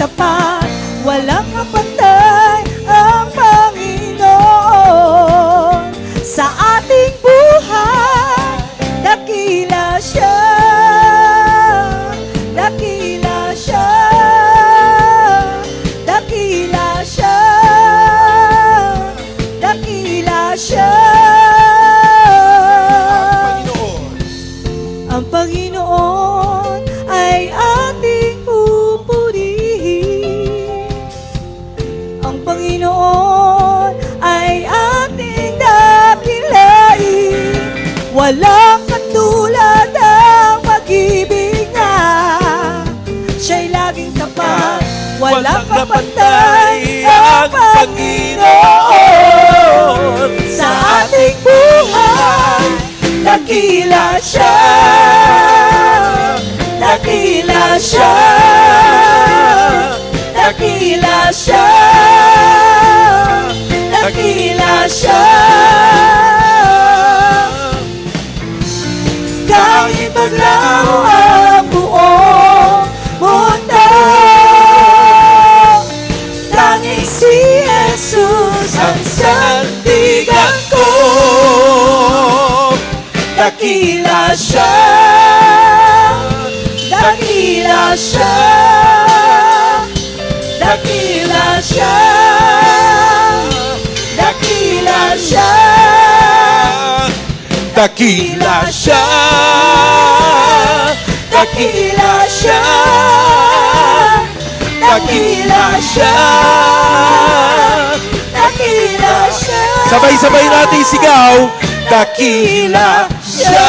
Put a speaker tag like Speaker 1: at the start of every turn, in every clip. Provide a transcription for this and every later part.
Speaker 1: tapat, walang kapantay ang Panginoon. Sa ating buhay, dakila siya, dakila siya, dakila siya, dakila siya. Ang Panginoon ay ating pupurihin. Ang Panginoon ay ating dakilain. Walang katulad ang pag-ibig niya. Siya'y laging tapat, walang kapantay ang Panginoon. Sa ating buhay, dakila siya, dakila siya, dakila siya, dakila siya. Kahit maglaho ang buong mundo, tanging si Jesus ang sandigan ko. Dakila siya, dakila siya, dakila siya, dakila siya,
Speaker 2: Dakila siya,
Speaker 1: dakila siya, dakila siya, dakila siya.
Speaker 2: sabay-sabay natin sigaw, dakila siya.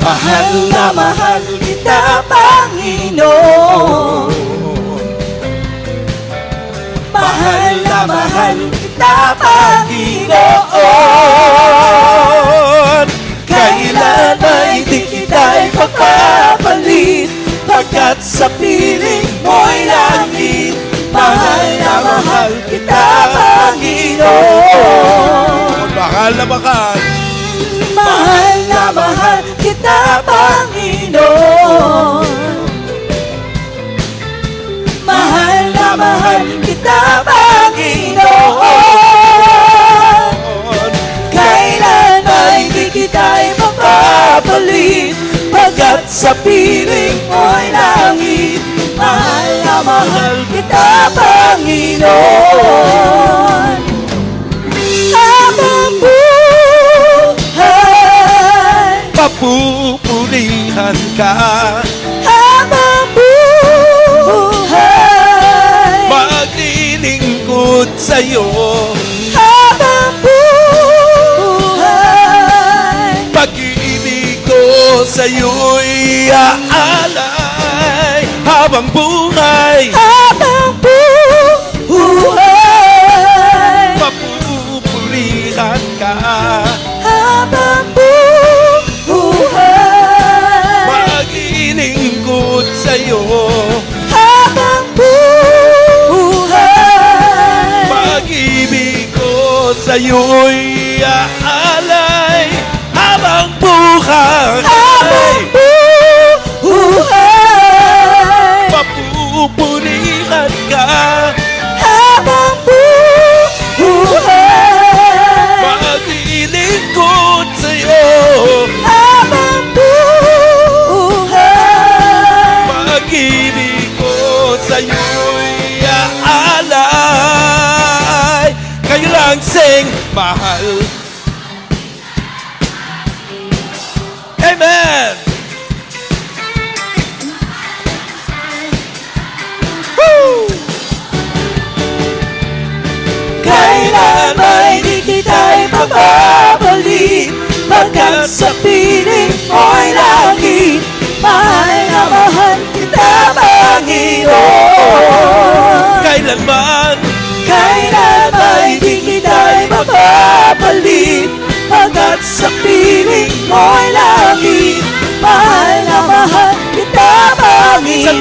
Speaker 1: Mahal na mahal kita, Panginoon. Mahal na mahal kita, Panginoon.
Speaker 2: Kailan ay di kita'y pagpapalit, pagkat sa piling mo'y langit. Mahal na mahal kita, Panginoon. Mahal na mahal,
Speaker 1: Mahal na mahal kita, Panginoon. Mahal na mahal kita, Panginoon. Kailan ay di kita'y mapapalit, pagkat sa piling mo'y langit. Mahal na mahal kita, Panginoon. Habang buhay,
Speaker 2: papupurihan ka.
Speaker 1: habang buhay,
Speaker 2: Maglilingkod sa'yo,
Speaker 1: habang buhay,
Speaker 2: pag-ibig ko sa'yo'y aalay. Habang buhay,
Speaker 1: habang buhay,
Speaker 2: papupurihan ka.
Speaker 1: habang buhay,
Speaker 2: Maglilingkod sa'yo,
Speaker 1: habang buhay,
Speaker 2: pag-ibig ko sa'yo'y aalay. Habang buhay,
Speaker 1: habang buhay,
Speaker 2: papupurihan ka.
Speaker 1: habang buhay,
Speaker 2: Maglilingkod sa'yo,
Speaker 1: habang buhay,
Speaker 2: pag-ibig ko sa'yo'y aalay. Kayo lang sing mahal. Amen! Woo!
Speaker 1: kailan ay di kita'y mapapalik, pagkat sa piling mo'y langit. Mahal na mahal kita, Panginoon.
Speaker 2: Kailanman,
Speaker 1: Kailan ay di kita'y mapapalit, pagkat sa piling mo'y langit. mahal na mahal kita, Panginoon.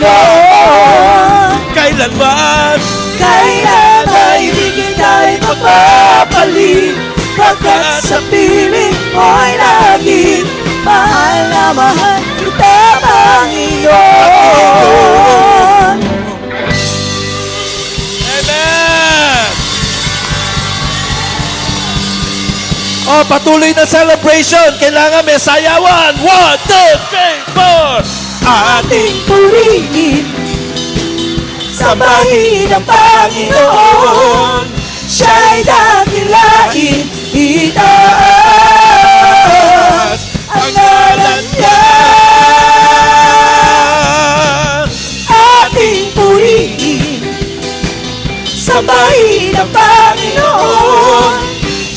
Speaker 2: Kailanman
Speaker 1: Kailan ay di kita'y mapapalit, pagkat sa piling mo'y laging mahal na mahal kita, Panginoon.
Speaker 2: Amen! Oh, patuloy na celebration. Kailangan may sayawan. 1, 2, 3, 4.
Speaker 1: Ating purihin, sambahin ang Panginoon. Siya'y dakilain, itaas ang ngalan niya. Ating purihin, sambahin ang Panginoon.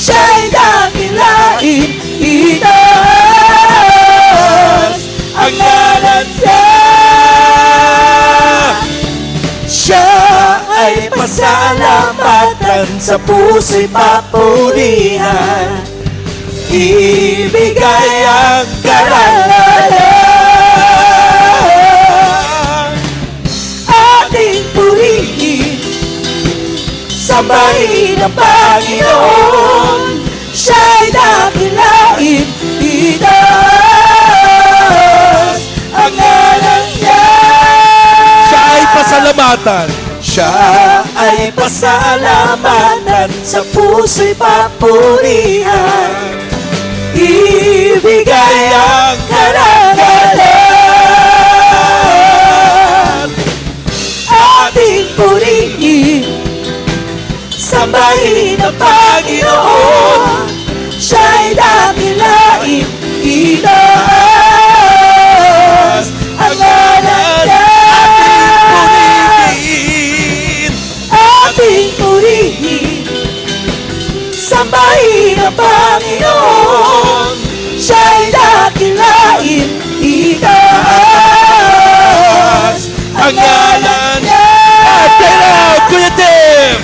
Speaker 1: Siya'y dakilain, itaas ang ngalan niya. Siya ay pasalamatan, sa puso'y papurihan, ibigay ang karangalan. Ating purihin, sambahin ang Panginoon. Siya'y dakilain, itaas ang ngalan niya.
Speaker 2: Siya ay pasalamatan.
Speaker 1: Siya ay pasalamatan, sa puso'y papurihan, ibigay ang karangalan. Ating purihin, sambahin ang Panginoon. Siya'y dakilain, itaas ang ngalan niya. Ating purihin, sambahin ang Panginoon. Siya'y dakilain, itaas ang ngalan niya.
Speaker 2: Get out, Kuya Tim!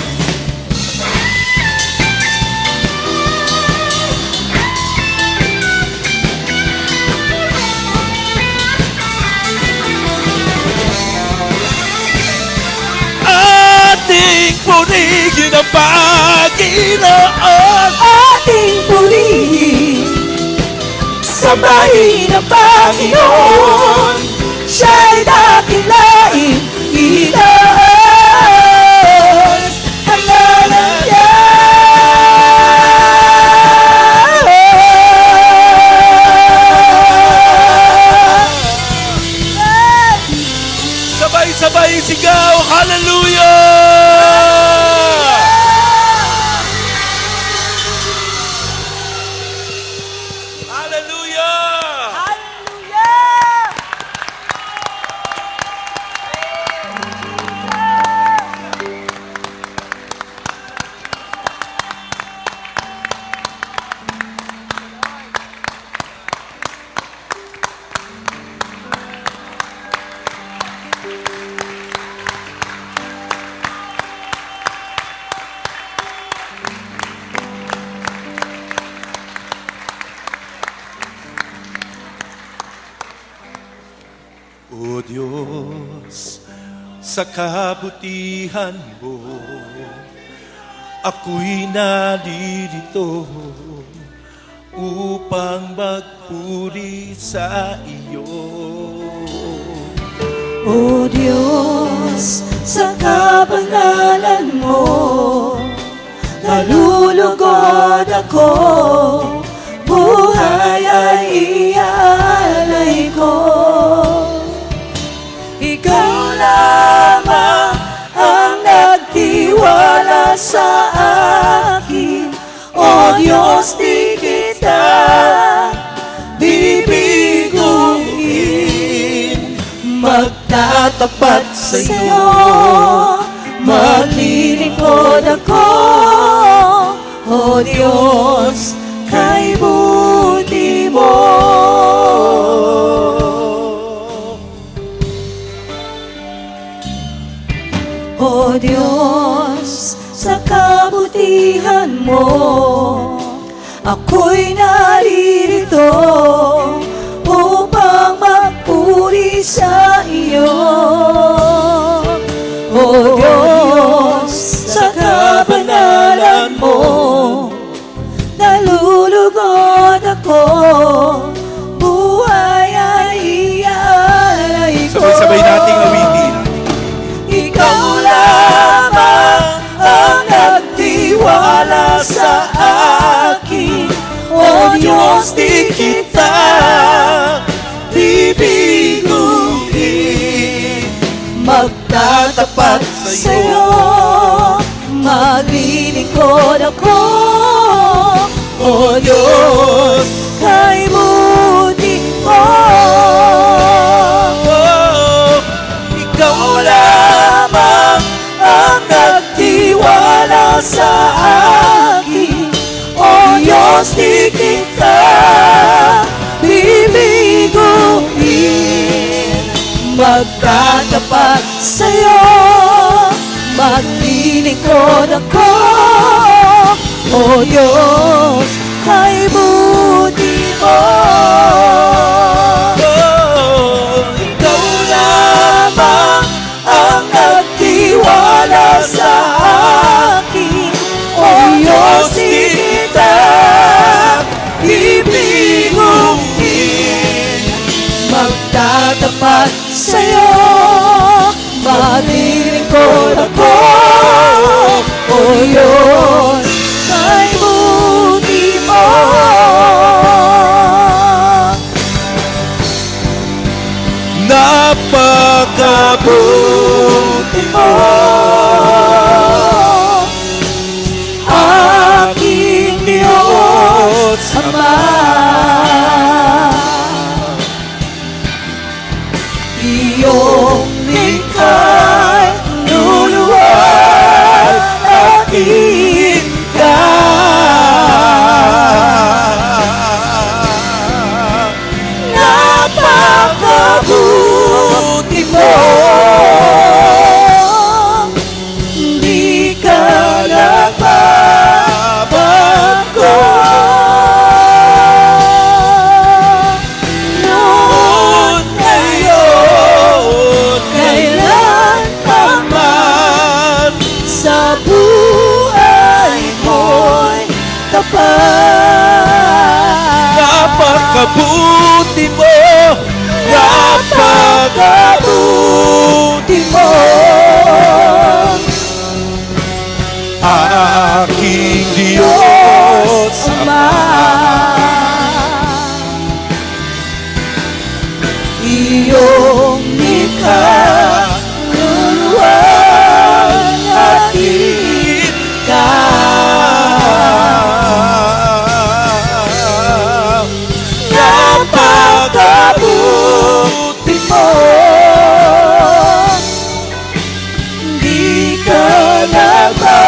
Speaker 2: Ating purihin ang Panginoon.
Speaker 1: Ating purihin, sambahin ang Panginoon. Siya'y dakilain, itaas ang ngalan niya.
Speaker 2: Sabay-sabay sigaw, hallelujah! Hallelujah! O Diyos, sa kabutihan mo, ako'y naririto upang magpuri sa iyo.
Speaker 1: O Diyos, sa kabanalan mo, nalulugod ako, buhay ay iaalay ko. Ikaw lamang ang nagtiwala sa akin, O Diyos, di kita bibiguin. Magtatapat sa iyo, maglilingkod ako, O Diyos, kay buti mo. O Diyos, sa kabutihan mo, ako'y naririto upang kabutihan mo. Nalulugod ako, buhay ay iaalay ko.
Speaker 2: Sabay-sabay nating awitin.
Speaker 1: Ikaw lamang ang nagtiwala sa akin. O Diyos, di kita bibiguin. Magtatapat sa'yo, maglilingkod ako. O Diyos, kay buti mo. Ikaw lamang ang nagtiwala sa akin. O Diyos, di kita bibiguin. Magtatapat sa'yo, maglilingkod ako. O Diyos, kay buti mo. Ikaw lamang ang nagtiwala sa akin. O Diyos, di kita bibiguin. Magtatapat sa'yo, maglilingkod ako. O Diyos, kay buti mo.
Speaker 2: Napakabuti mo.
Speaker 1: Aking Diyos Ama, iyong likha'y luluwal at ka. Napakabuti mo, di ka nagbabago. Noon, ngayon, kailan pa man, sa buhay mo'y tapat.
Speaker 2: Napakabuti mo.
Speaker 1: Napakabuti mo,
Speaker 2: aking Diyos
Speaker 1: Ama. Iyong likha, luluwal at ka. Napakabuti mo, di ka nagbabago.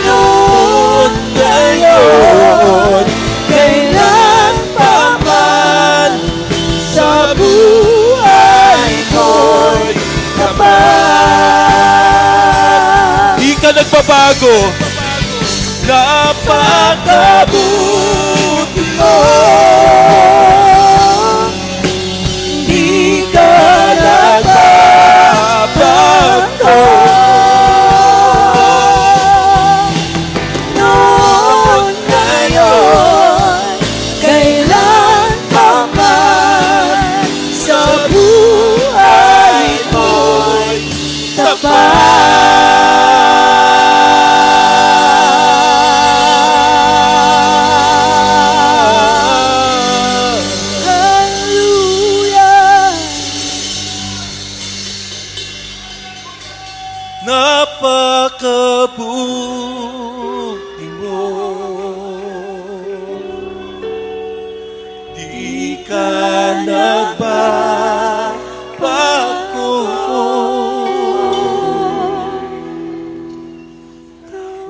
Speaker 1: Noon, ngayon, kailan pa man, sa buhay ko'y tapat.
Speaker 2: Di ka nagbabago.
Speaker 1: Napakabuti mo, di ka nagbabago. Noon, ngayon, kailan pa man, sa buhay ko'y tapat.
Speaker 2: Napakabuti mo, di ka nagbabago.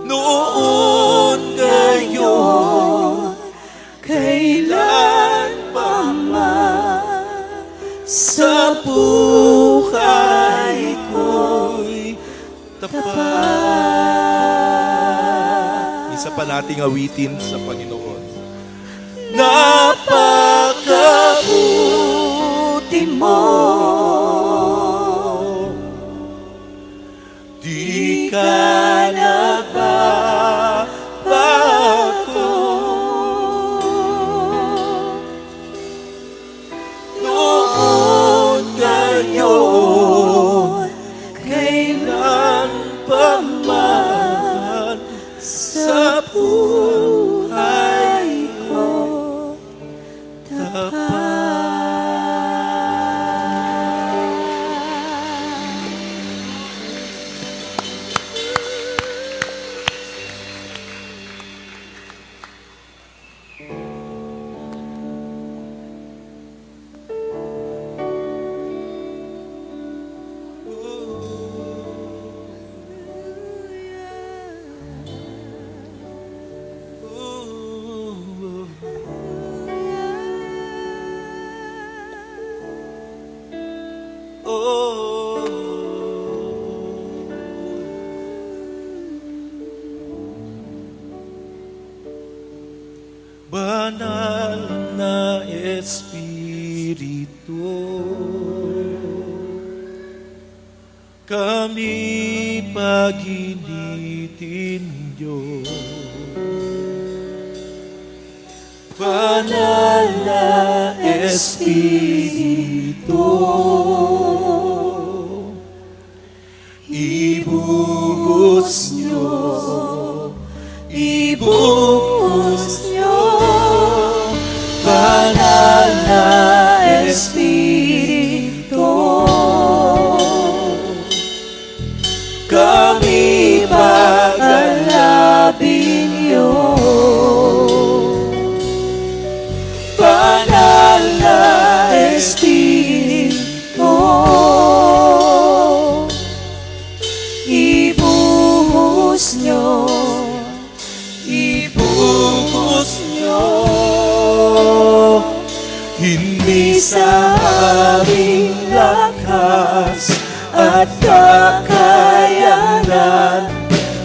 Speaker 2: Noon, ngayon,
Speaker 1: Kailan pa man,
Speaker 2: sa buhay ko'y tapat. Isa pa nating awitin sa Panginoon.
Speaker 1: napakabuti mo.
Speaker 2: Oh. Banal na Espiritu, kami paginitin Diyos. Banal na Espiritu, ibuhos niyo, ibuhos niyo. Banal na Espiritu, kami pagalabin niyo. Banal na Espiritu, ibuhos niyo, ibuhos niyo. Hindi sa aming lakas at kakayanan,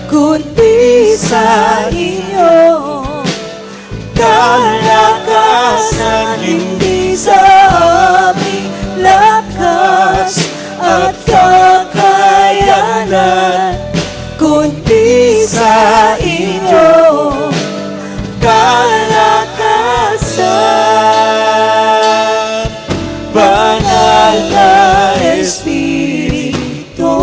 Speaker 2: kundi sa iyo kalakasan. Hindi sa aming lakas at kakayanan, kundi sa iyo kalakasan. Banal na Espiritu,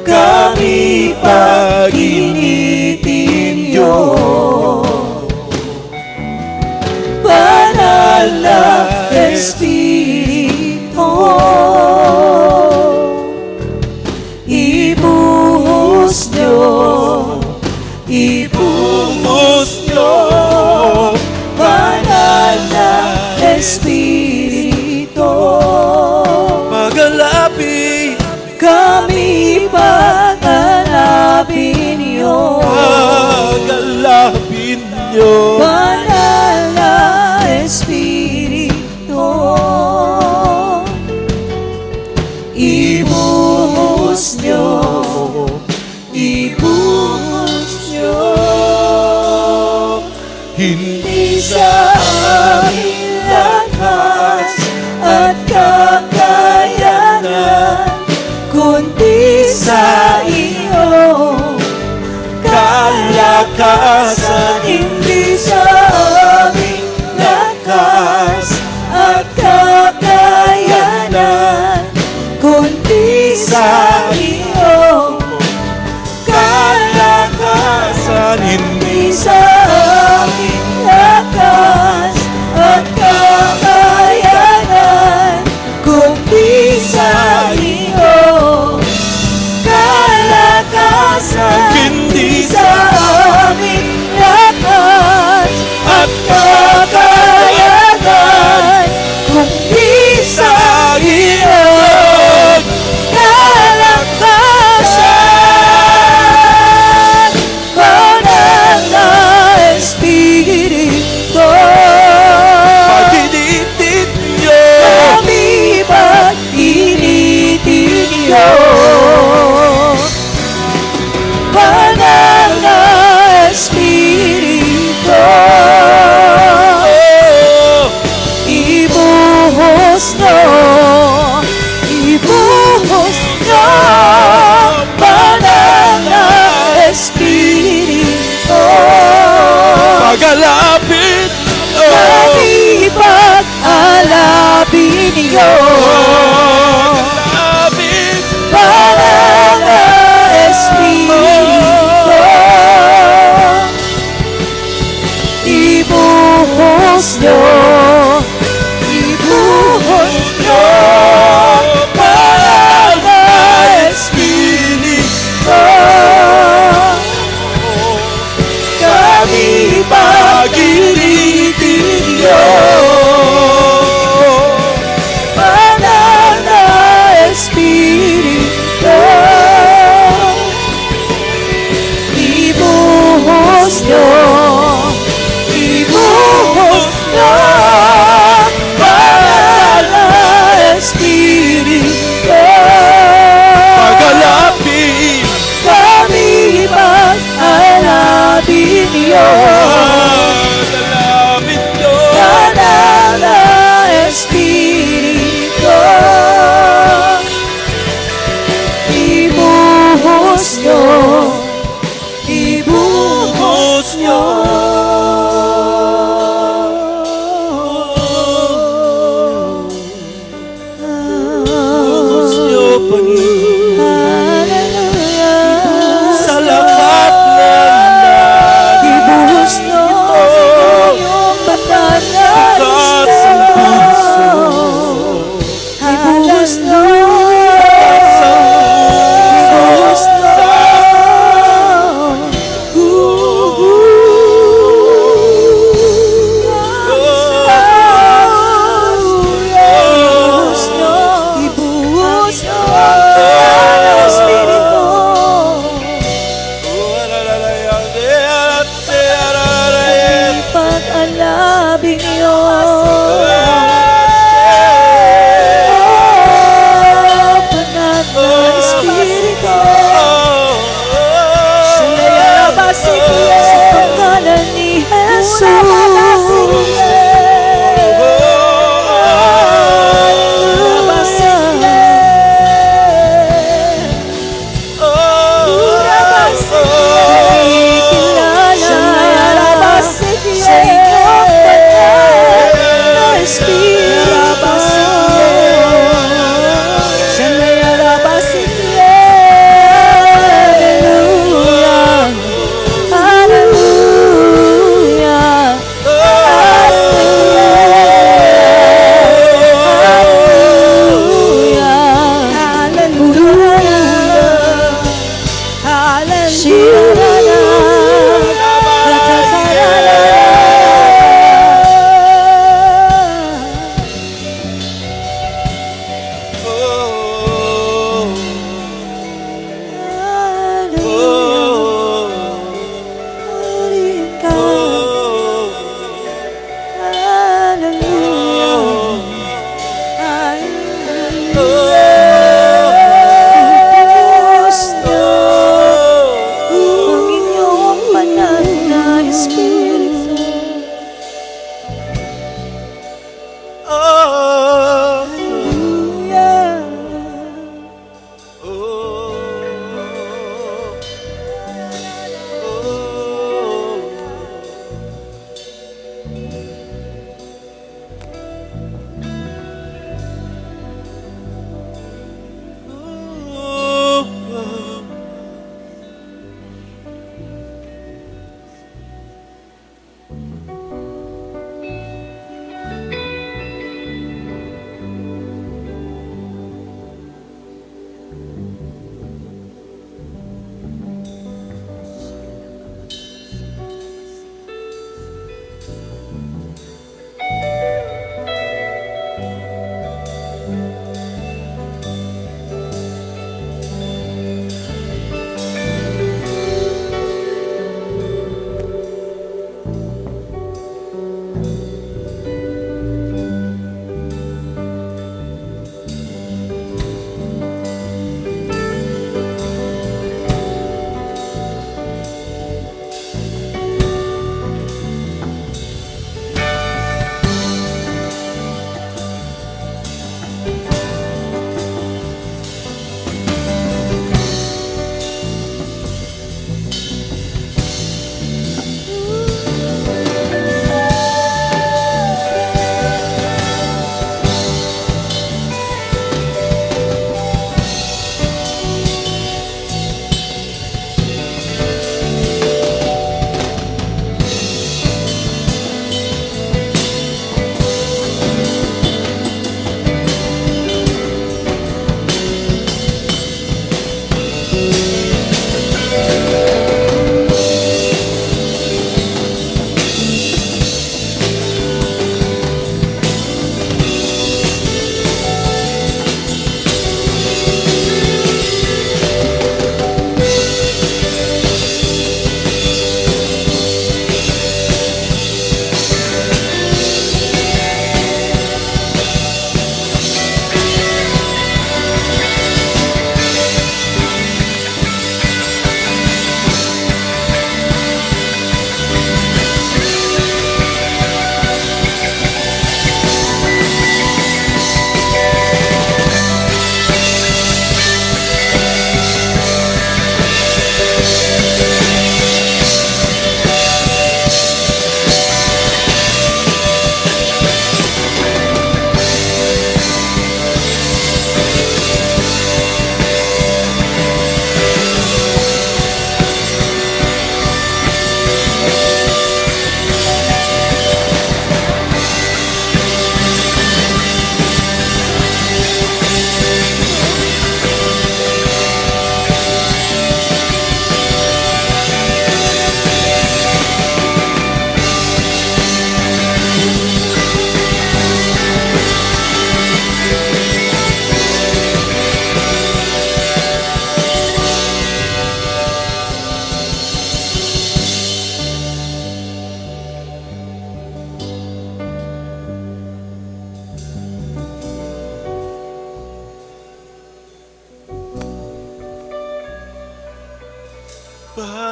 Speaker 2: kami paginitin niyo. Banal na Espiritu, ibuhos niyo, ibuhos niyo. Banal na Espiritu, pagalapin kami, pagalapin niyo, pagalapin niyo. Banal na Espiritu, ibuhos niyo, ibuhos niyo. Hindi sa aming lakas at kakayanan, kundi sa iyo kalakasan. Hindi sa aming lakas at kakayanan, kundi sa iyo kalakasan. Hindi sa aming lakas at kakayanan, kundi sa iyo kalakasan. Hindi sa aming lakas at kakayanan, kundi sa iyo kalakasan. Banal na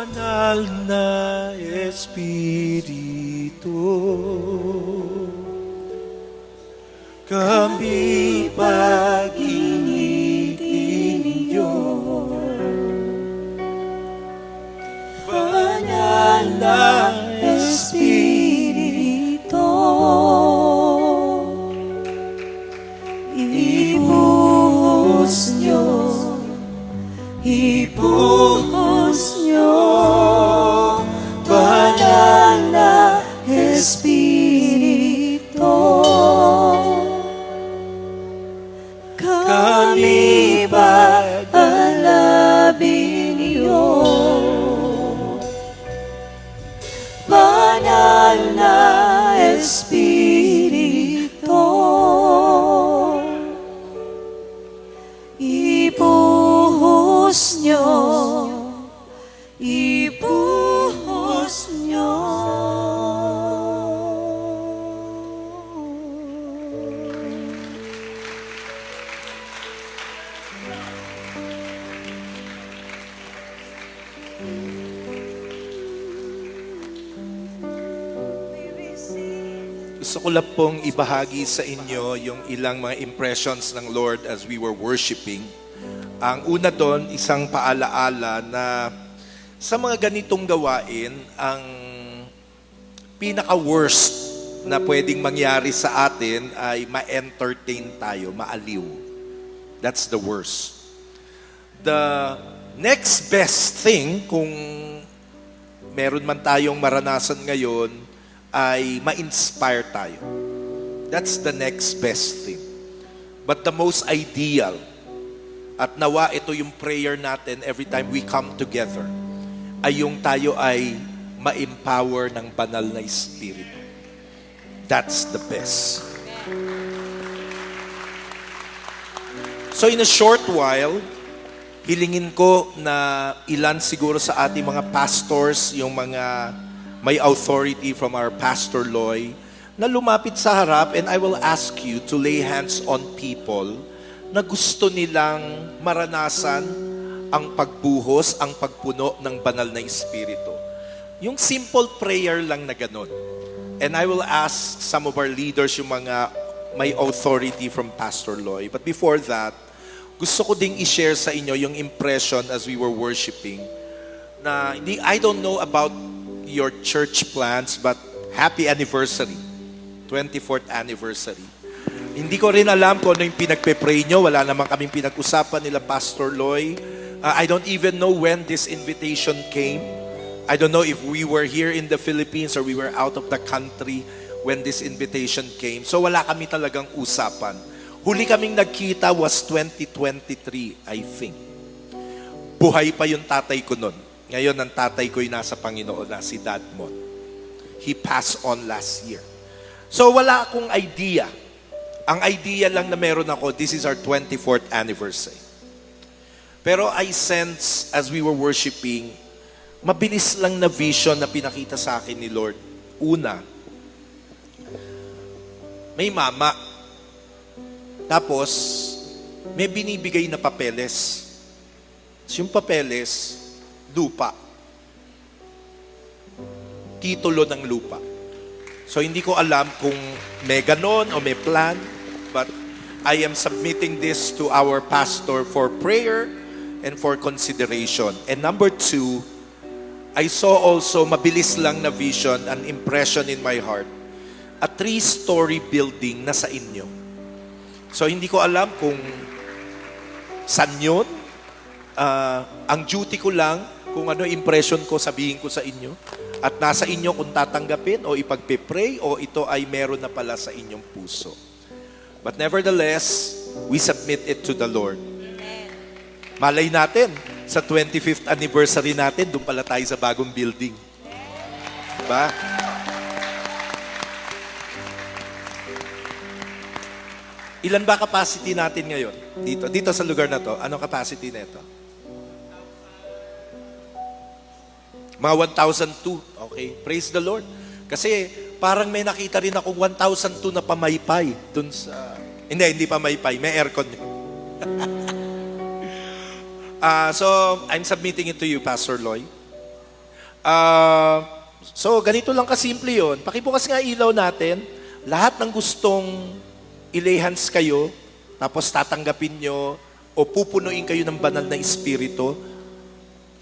Speaker 2: Banal na Espiritu, kami pag-initin niyo. Banal na
Speaker 1: Espiritu, ibuhos nyo, banal na Espiritu, kami pag-alabin niyo. Banal na Espiritu, ibuhos nyo, ibuhos nyo.
Speaker 2: Gusto ko lang pong ibahagi sa inyo yung ilang mga impressions ng Lord as we were worshiping. Ang una doon, isang paalaala na sa mga ganitong gawain, ang pinaka-worst na pwedeng mangyari sa atin ay ma-entertain tayo, maaliw. That's the worst. The next best thing, kung meron man tayong maranasan ngayon, ay ma-inspire tayo. That's the next best thing. But the most ideal, at nawa ito yung prayer natin every time we come together, ay yung tayo ay ma-empower ng banal na Espiritu. That's the best. So in a short while, hilingin ko na ilan siguro sa ating mga pastors, yung mga may authority from our Pastor Loy, na lumapit sa harap, and I will ask you to lay hands on people na gusto nilang maranasan ang pagbuhos, ang pagpuno ng banal na Espiritu. Yung simple prayer lang na ganun. And I will ask some of our leaders, yung mga may authority from Pastor Loy. But before that, gusto ko ding i-share sa inyo yung impression as we were worshiping na I don't know about your church plans, but happy anniversary, 24th anniversary. Hindi ko rin alam kung ano yung pinagpe-pray nyo. Wala naman kaming pinag-usapan nila Pastor Loy. I don't even know when this invitation came. I don't know if we were here in the Philippines or we were out of the country when this invitation came. So wala kami talagang usapan. Huli kaming nagkita was 2023, I think. Buhay pa yung tatay ko nun. Ngayon, ang tatay ko'y nasa Panginoon na, si Dad Mon. He passed on last year. So, wala akong idea. Ang idea lang na meron ako, this is our 24th anniversary. Pero I sense, as we were worshiping, mabilis lang na vision na pinakita sa akin ni Lord. Una, may mama. Tapos, may binibigay na papeles. Yung papeles, lupa. Titulo ng lupa. So hindi ko alam kung may ganon o may plan, but I am submitting this to our pastor for prayer and for consideration. And number 2, I saw also, mabilis lang na vision, an impression in my heart, a 3-story building na sa inyo. So hindi ko alam kung saan yun. Ang duty ko lang, kung ano impression ko, sabihin ko sa inyo. At nasa inyo kung tatanggapin o ipagpe-pray o ito ay meron na pala sa inyong puso. But nevertheless, we submit it to the Lord. Malay natin, sa 25th anniversary natin, doon pala tayo sa bagong building. Diba? Ilan ba capacity natin ngayon? Dito sa lugar na to, anong capacity na ito? Mga 1,002. Okay, praise the Lord. Kasi parang may nakita rin akong 1,002 na pamaypay dun sa... Hindi pamaypay. May aircon. So, I'm submitting it to you, Pastor Loy. So, ganito lang kasimple yun. Pakibukas nga ilaw natin. Lahat ng gustong i-lay hands kayo, tapos tatanggapin nyo, o pupunuin kayo ng banal na espiritu,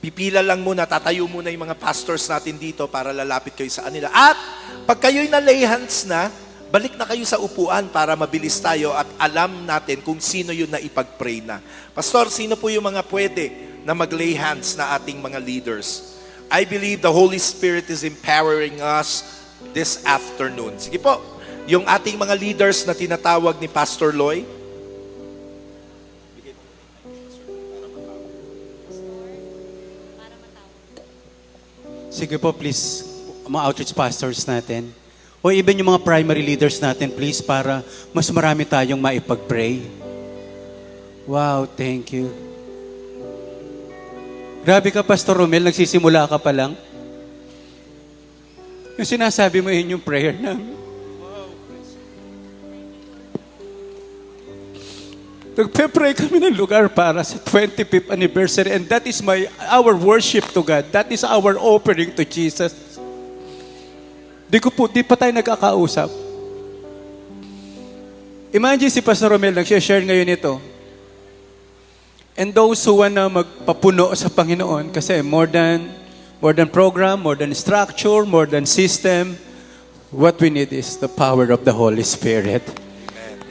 Speaker 2: pipila lang muna, tatayo muna yung mga pastors natin dito para lalapit kayo sa kanila. At pag kayo'y na-lay hands na, balik na kayo sa upuan para mabilis tayo at alam natin kung sino yun na ipag-pray na. Pastor, sino po yung mga pwede na mag-lay hands na ating mga leaders? I believe the Holy Spirit is empowering us this afternoon. Sige po, yung ating mga leaders na tinatawag ni Pastor Loy.
Speaker 3: Sige po, please, mga outreach pastors natin. O even yung mga primary leaders natin, please, para mas marami tayong maipag-pray. Wow, thank you. Grabe ka, Pastor Romel, nagsisimula ka pa lang. Yung sinasabi mo yun yung prayer namin. Nagpe-pray kami ng lugar para sa 25th anniversary, and that is our worship to God. That is our offering to Jesus. Di pa tayo nagkakausap. Imagine si Pastor Romel, nag-share ngayon ito. And those who wanna magpapuno sa Panginoon, kasi more than program, more than structure, more than system, what we need is the power of the Holy Spirit.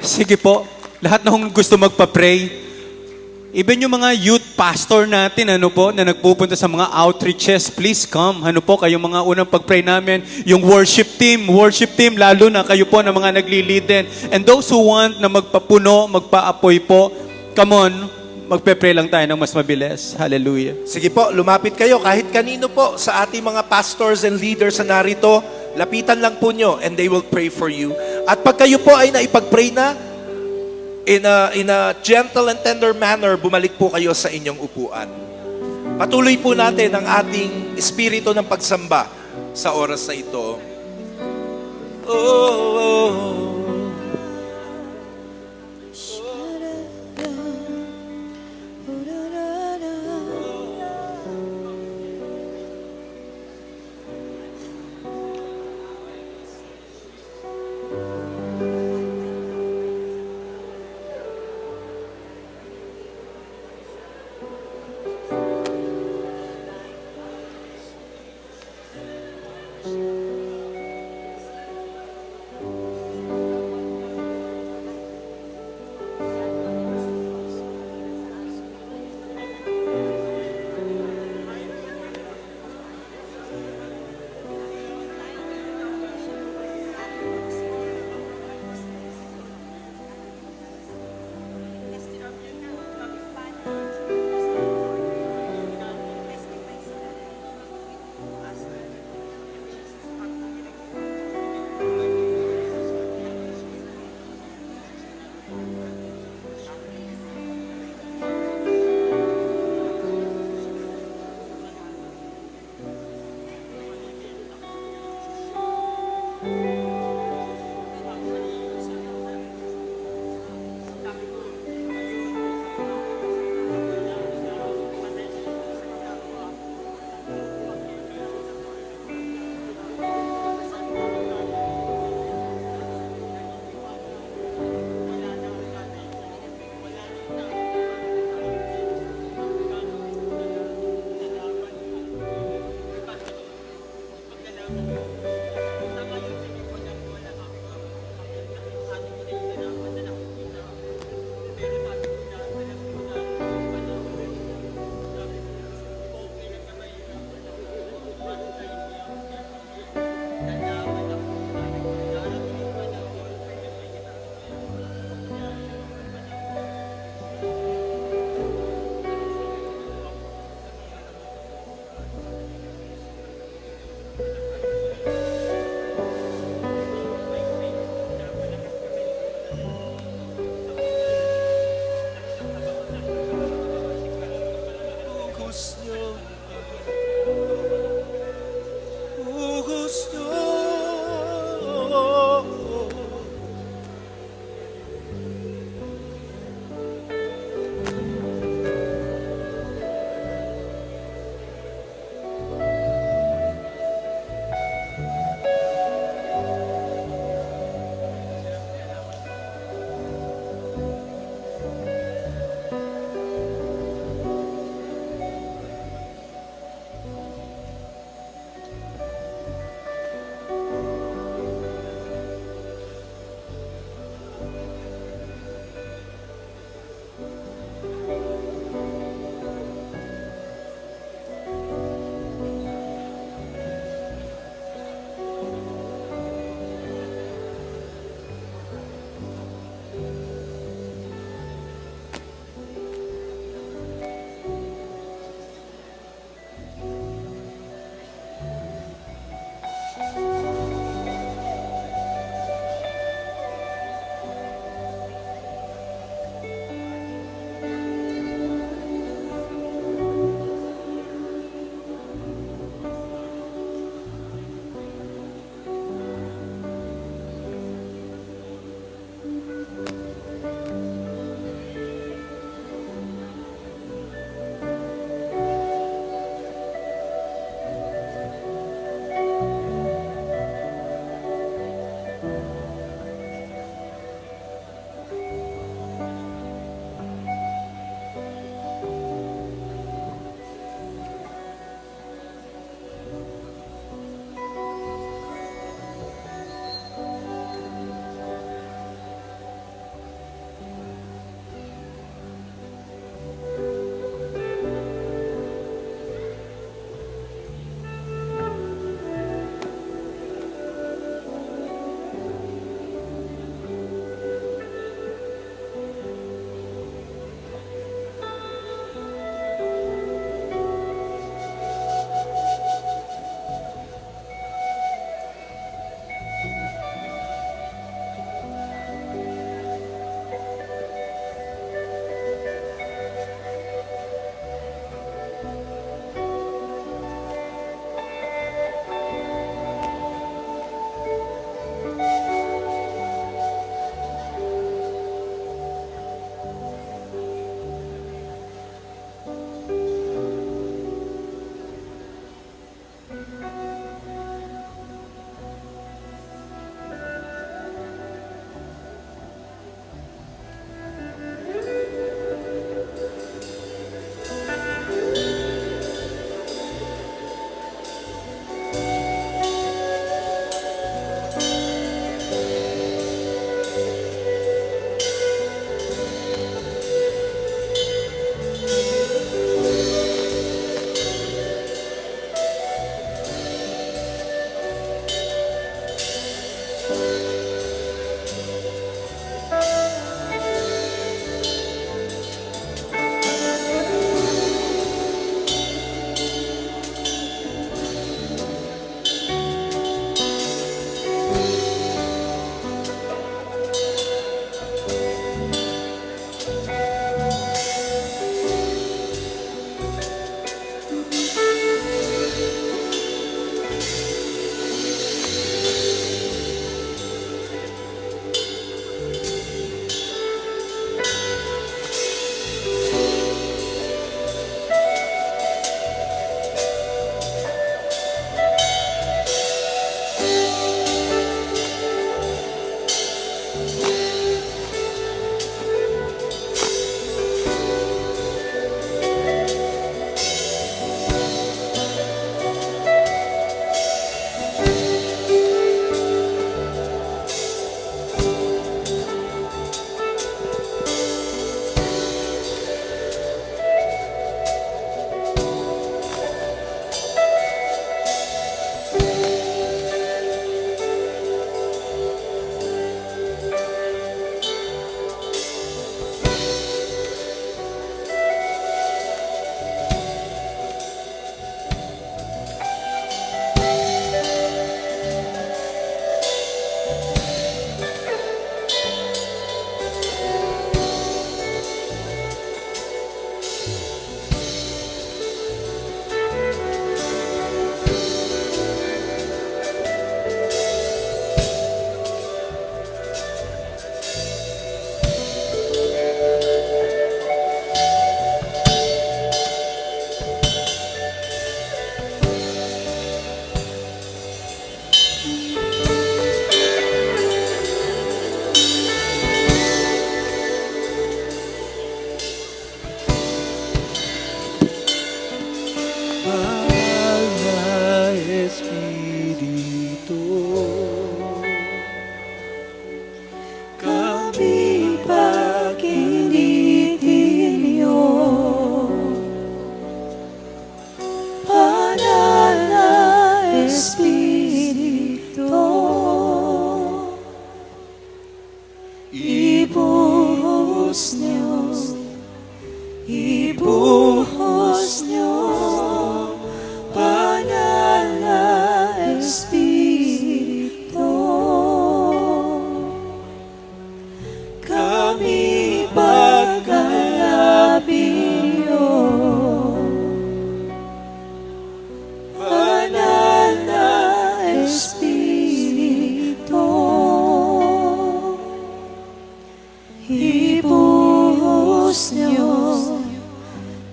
Speaker 3: Sige po, lahat na gusto magpa-pray, even yung mga youth pastor natin, na nagpupunta sa mga outreaches, please come. Kayong mga unang pag-pray namin. Yung worship team, lalo na kayo po na mga nagli-lead din. And those who want na magpapuno, magpa-apoy po, come on, magpe-pray lang tayo ng mas mabilis. Hallelujah.
Speaker 2: Sige po, lumapit kayo. Kahit kanino po sa ating mga pastors and leaders na narito, lapitan lang po nyo and they will pray for you. At pag kayo po ay naipag-pray na, in a gentle and tender manner, bumalik po kayo sa inyong upuan. Patuloy po natin ang ating espiritu ng pagsamba sa oras na ito. Oh.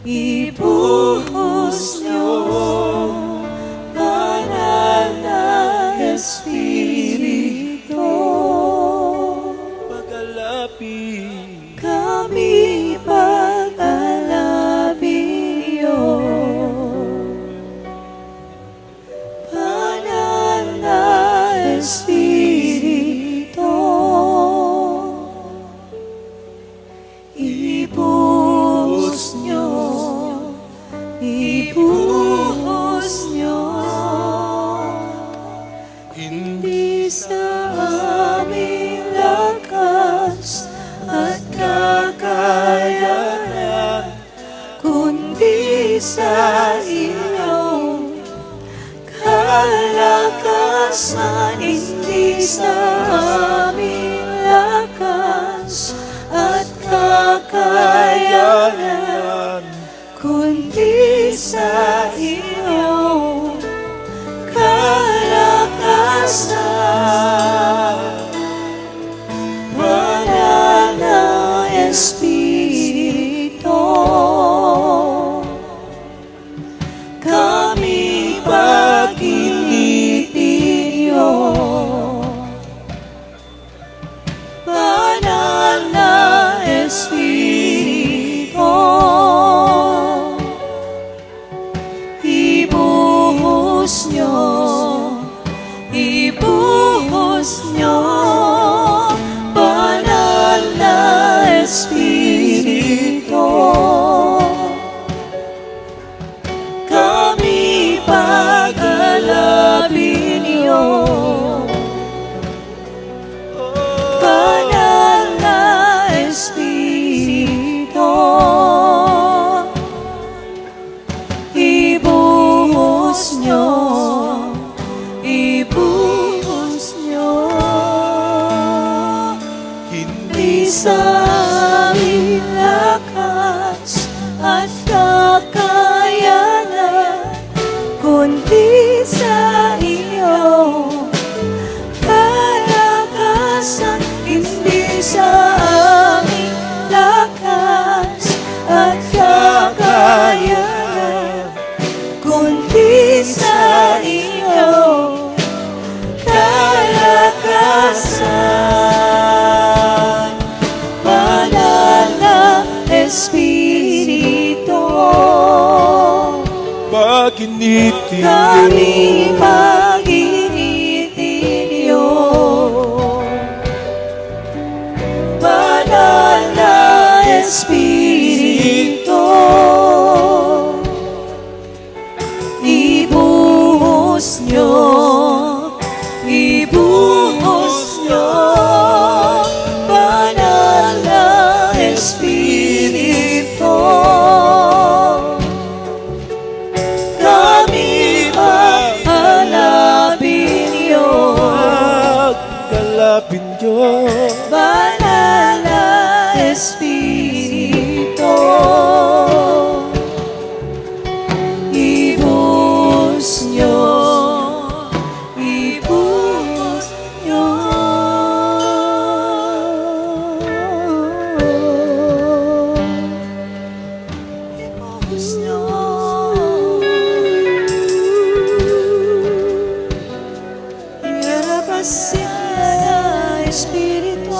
Speaker 1: ibuhos niyo, banal na Espiritu.
Speaker 2: Pagalapin
Speaker 1: Kami pag-alabin niyo, banal na Espiritu. Ibuhos niyo, ibuhos niyo, hindi sa aming lakas at kakayanan, kundi sa iyong kalakasan. Hindi sa aming lakas at kakayanan, kundi sa iyong kalakasan. Banal na Espiritu, kami pag-initin niyo. Banal na Espiritu, ibuhos niyo, ibuhos niyo, banal na Espiritu. Kami pag-alabin niyo, banal na Espiritu. Ibuhos niyo, ibuhos niyo, hindi sa aming lakas at kakayanan, kundi sa iyong kalakasan. Hindi sa aming lakas at kakayanan, kundi sa iyong kalakasan. Banal na Espiritu,
Speaker 2: pag-initin
Speaker 1: kami pag-initin niyo. Banal na Espiritu, ibuhos niyo, ibuhos niyo, banal na Espiritu. Kami pag-alabin niyo,
Speaker 2: Pagkalapin niyo,
Speaker 1: banal na Espiritu. Ibuhos niyo, ibuhos niyo. Ibuhos niyo. Inarapasin na Espiritu.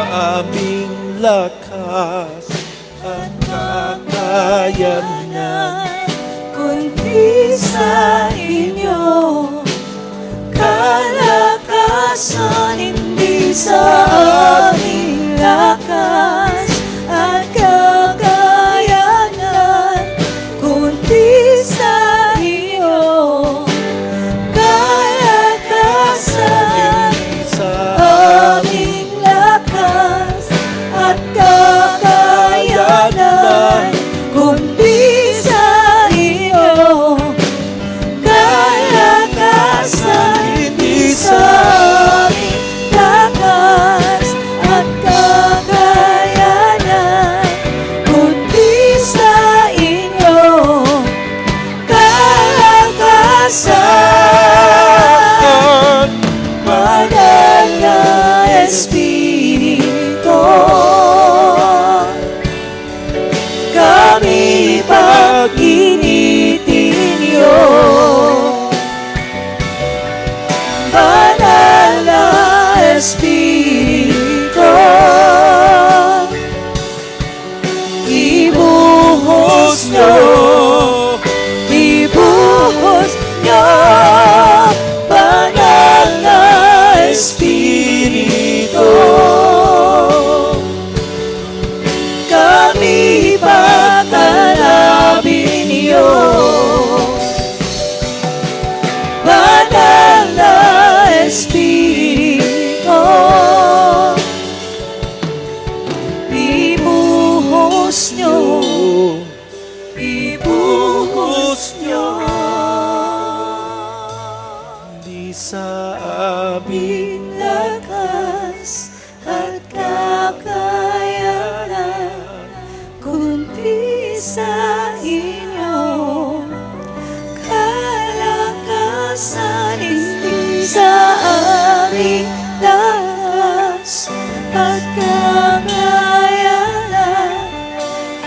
Speaker 2: aming lakas at kakayanan.
Speaker 1: Kundi sa inyo kalakasan, hindi sa aming lakas at kakayanan, kundi Ibuhos nyo, ibuhos nyo, banal na Espiritu. Kami patalabin niyo, banal na Espiritu. Ibuhos nyo, ibuhos nyo,
Speaker 2: Di sa amin
Speaker 1: lakas at kakayanan, kundi sa inyo, kalakasan hindi sa aming lakas at kakayanan,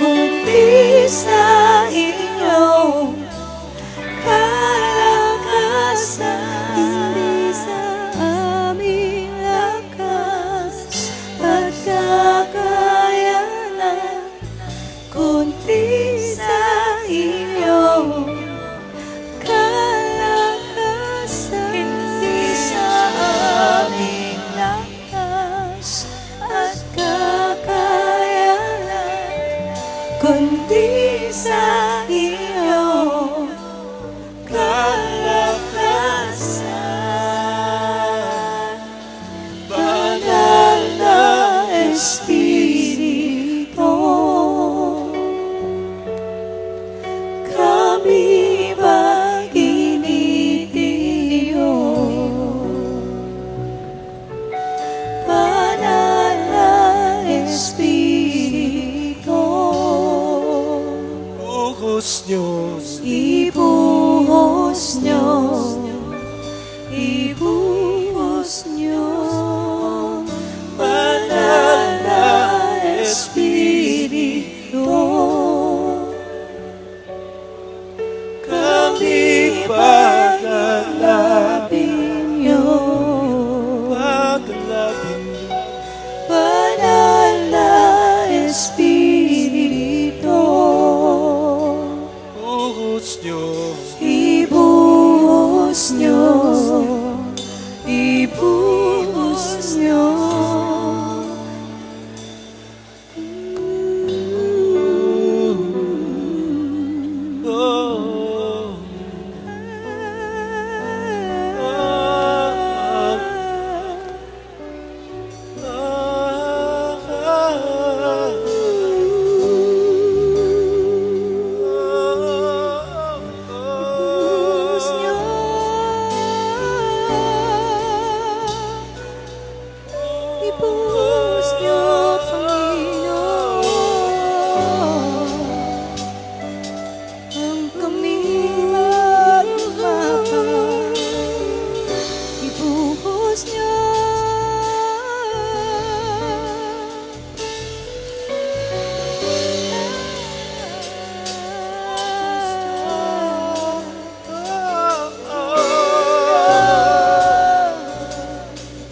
Speaker 1: kundi sa inyo, kalakasan hindi sa aming lakas at kakayanan, kundi sa inyo, kalakasan hindi sa aming lakas at kakayanan, kundi sa inyo, kalakasan, banal na Espiritu. Kami pag-initiyo, banal na Espiritu.
Speaker 2: buhos nyo,
Speaker 1: Ibuhos nyo, ibuhos nyo, banal na Espiritu. Kami pagalapin nyo,
Speaker 2: pagalapin nyo,
Speaker 1: banal na Espiritu.
Speaker 2: buhos nyo,
Speaker 1: Ibuhos nyo, ibuhos nyo.
Speaker 2: oh,
Speaker 1: Ibuhos nyo, ibuhos nyo, Panginoon, ang kaming magmamahal. Ibuhos nyo,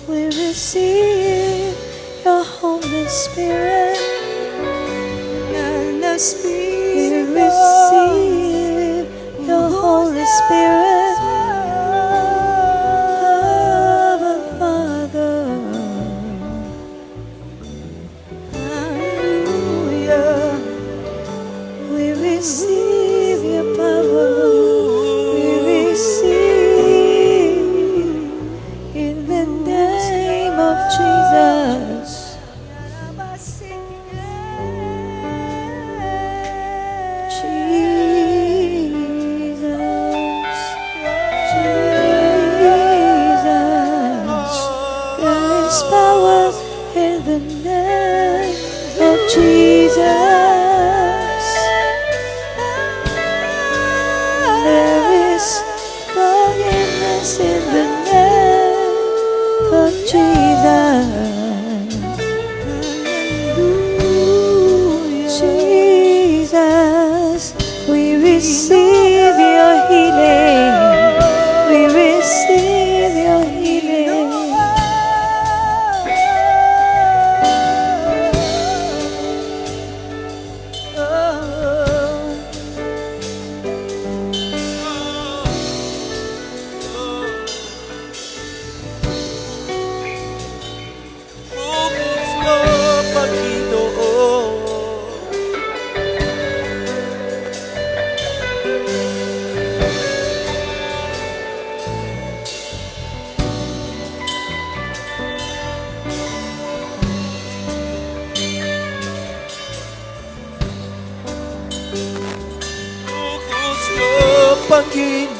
Speaker 1: we receive your Holy Spirit. We receive your Holy Spirit. Abba, Father. Hallelujah. We receive your power. We receive in the name of Jesus. Jesus.
Speaker 2: Gusto Panginoon.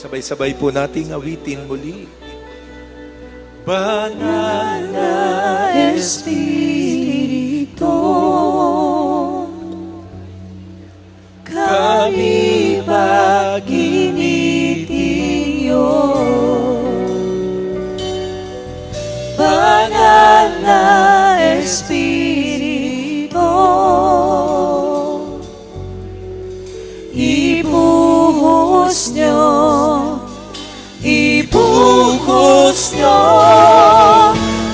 Speaker 2: Sabay-sabay po nating awitin muli. Banal
Speaker 1: na Espiritu, kami pag-initiyo. Banal na Espiritu, ibuhos nyo, ibuhos nyo.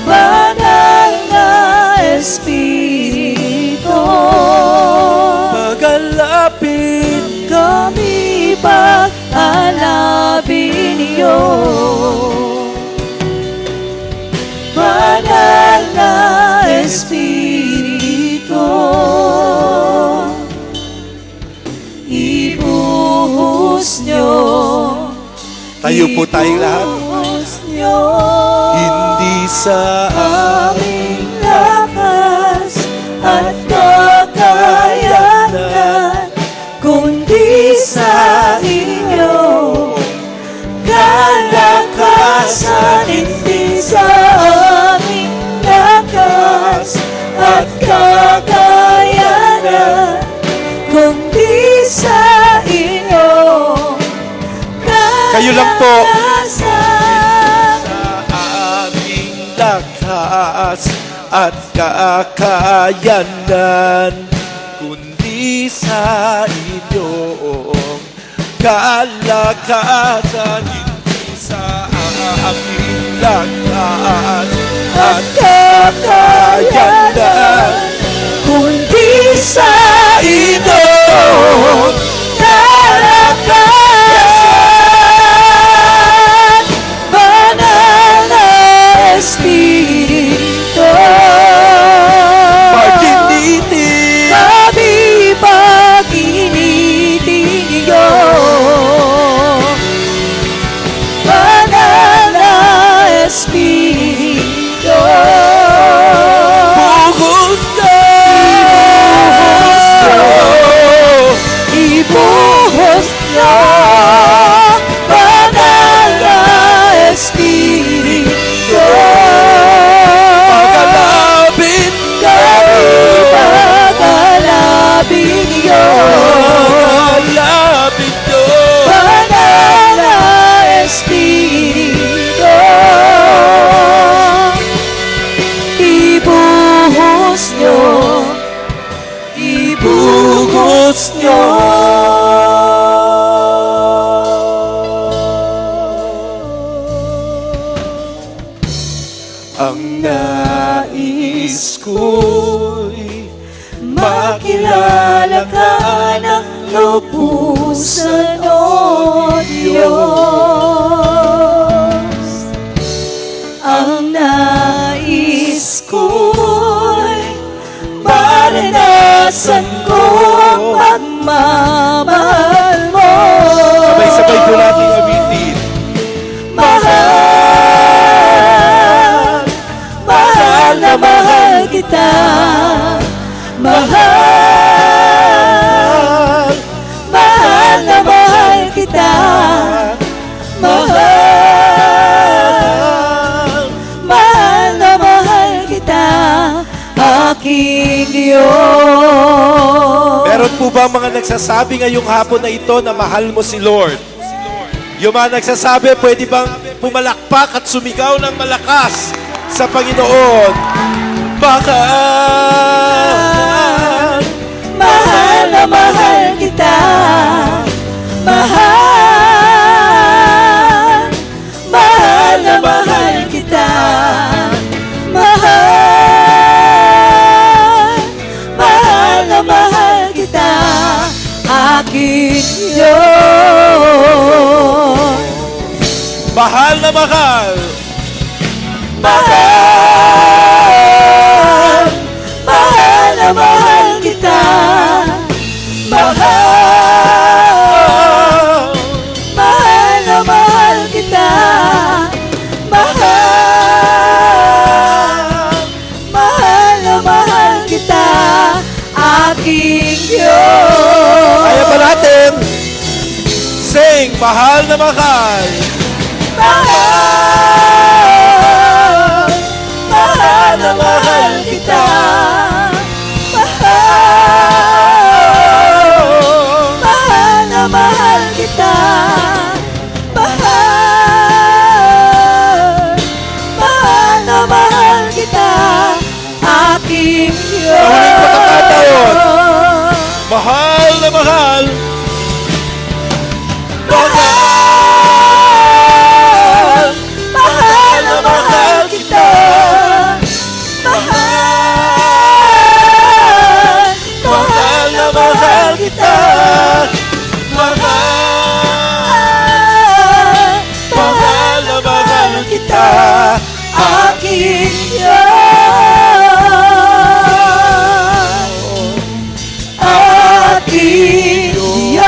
Speaker 1: Banal na Espiritu,
Speaker 2: pagalapin
Speaker 1: kami pag-alabin niyo. Banal na Espiritu, ibuhos nyo,
Speaker 2: Tayo po tayong lahat.
Speaker 1: ibuhos nyo.
Speaker 2: Hindi sa
Speaker 1: aming lakas at kakayanan, kundi sa inyo kalakasan. Hindi sa aming lakas at kakayanan, kundi sa inyo
Speaker 2: Kayo lang po.
Speaker 1: kalakasan.
Speaker 2: aming lakas at kakayanan, kundi sa inyong kalakasan. Hindi sa aming lakas at kakayanan,
Speaker 1: kundi sa
Speaker 2: inyong
Speaker 1: kalakasan. Banal na Espiritu,
Speaker 2: pag-initin
Speaker 1: kami pag-initin niyo. Banal na Espiritu,
Speaker 2: buhos na
Speaker 1: ibuhos nyo. Banal na Espiritu,
Speaker 2: pagalapin
Speaker 1: kami pag-alabin niyo.
Speaker 2: pagalapin nyo.
Speaker 1: Banal na Espiritu, ibuhos nyo, ibuhos nyo.
Speaker 2: Ang nais ko'y
Speaker 1: Makilala ka ng lubusan, O Diyos. Ang nais ko'y maranasan ko ang pagmamahal mo.
Speaker 2: sabay-sabay po natin awitin.
Speaker 1: Mahal, mahal na mahal kita. Mahal, mahal na mahal kita. Mahal, mahal na mahal kita, aking Diyos.
Speaker 2: Meron po ba mga nagsasabi ngayong hapon na ito na mahal mo si Lord? Yung mga nagsasabi, pwede bang pumalakpak at sumigaw ng malakas sa Panginoon? Mahal,
Speaker 1: Mahal na mahal kita. Mahal, mahal na mahal kita. Mahal, mahal na mahal kita, aking Diyos.
Speaker 2: mahal na mahal.
Speaker 1: Mahal, mahal na mahal kita. Mahal, mahal na mahal kita. Mahal, mahal na mahal kita, aking Diyos.
Speaker 2: Kaya ba natin? Sing! Mahal na mahal.
Speaker 1: Mahal, mahal na mahal kita. Mahal, mahal na mahal kita. Mahal, mahal na mahal kita. Aking Diyos.
Speaker 2: Sa huling pagkakataon. Mahal na mahal.
Speaker 1: Mahal, mahal na mahal kita. Mahal, mahal na mahal kita. Mahal, mahal na mahal kita. Aking Diyos. Aking Diyos.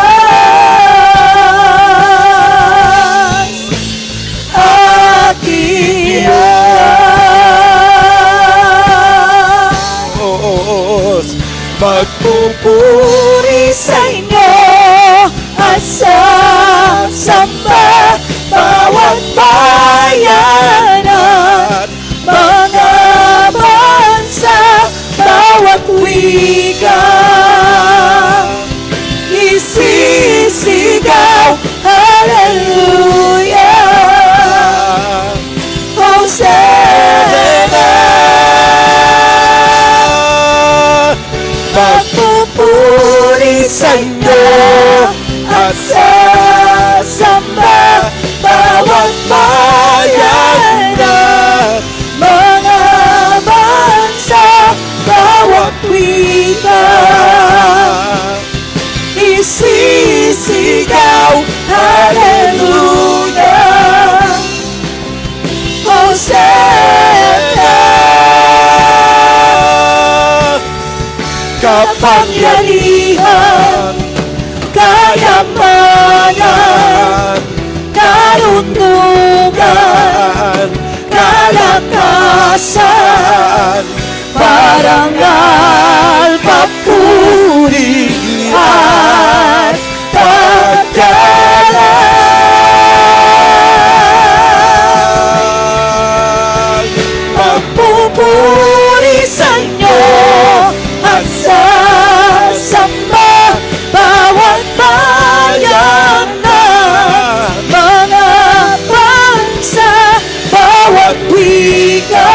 Speaker 1: Aking Diyos. Magpupuri sa inyo at sasamba bawat bayan at mga bansa, bawat wika. Isisigaw, Hallelujah, Hosanna. Magpupuri sa inyo at sasamba bawat bayan at mga bansa, bawat wika. Isisigaw, Hallelujah, Hosanna. Kapangyarihan, kayamanan, karunungan, kalakasan, parangal, papuri at paggalang. Magpupuri sa inyo at sasamba bawat bayan na mga bansa, bawat wika.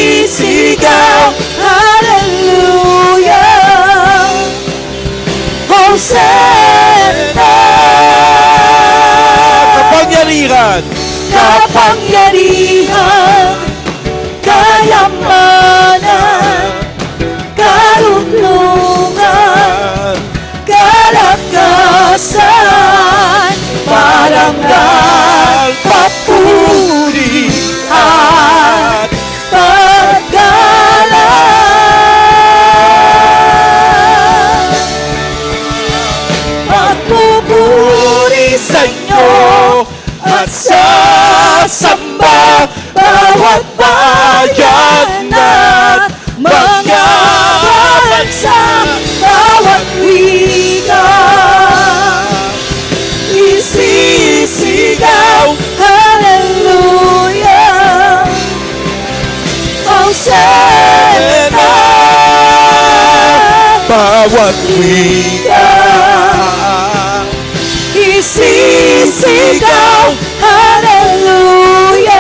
Speaker 1: Isisigaw, Hallelujah, Hosanna.
Speaker 2: Kapangyarihan.
Speaker 1: Kapangyarihan, kayamanan, karunungan, kalakasan, parangal, papuri at paggalang. Magpupuri sa inyo at sasamba bawat bayan at mga bansa, bawat wika. Isisigaw, Hallelujah, Hosanna.
Speaker 2: Bawat wika.
Speaker 1: Isisigaw, Hallelujah,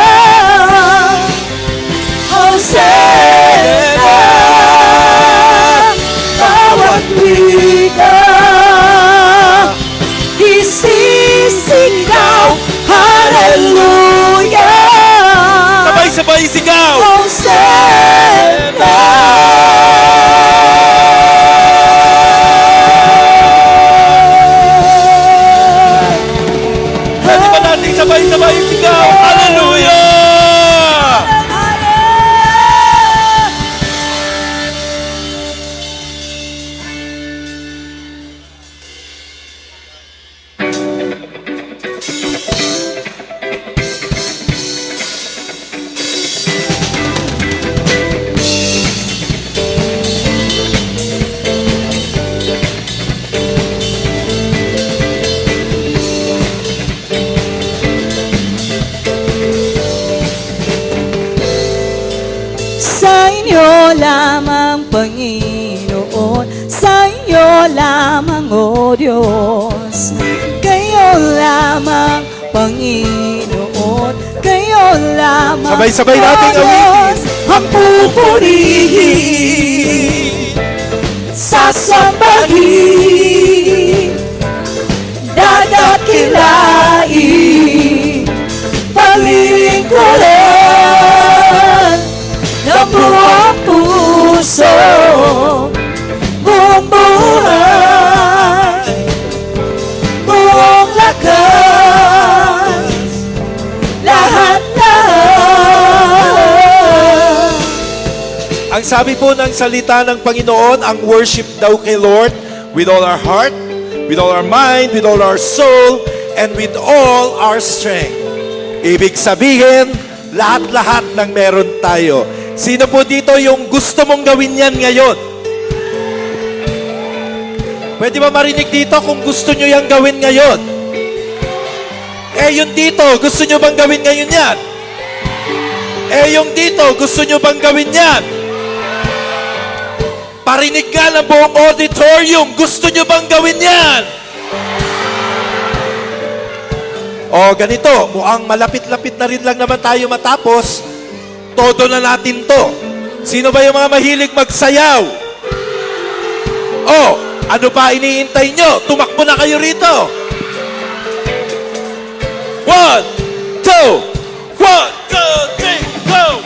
Speaker 1: Hosanna. Bawat wika. Isisigaw, Hallelujah,
Speaker 2: Sabay-sabay sigaw.
Speaker 1: Hosanna.
Speaker 2: Pwede ba natin sabay-sabay sigaw? Hallelujah!
Speaker 1: O Diyos. Kayo lamang, Panginoon, kayo lamang,
Speaker 2: Sabay-sabay
Speaker 1: O
Speaker 2: nating
Speaker 1: Diyos,
Speaker 2: awitin.
Speaker 1: ang pupurihin, sasambahin, dadakilain, paglilingkuran ng buong puso, buong buhay, buong lakas, lahat-lahat.
Speaker 2: Ang sabi po ng salita ng Panginoon, ang worship daw kay Lord with all our heart, with all our mind, with all our soul, and with all our strength. Ibig sabihin, lahat-lahat ng meron tayo. Sino po dito yung gusto mong gawin yan ngayon? Pwede ba marinig dito kung gusto nyo yung gawin ngayon? Yun dito, gusto nyo bang gawin ngayon yan? Yung dito, gusto nyo bang gawin yan? Parinig ka ng buong auditorium, gusto nyo bang gawin yan? Ganito, mukhang malapit-lapit na rin lang naman tayo matapos. Todo na natin to. Sino ba yung mga mahilig magsayaw? Ano pa iniintay nyo? Tumakbo na kayo rito. 1, 2, 1, 2, 3, go!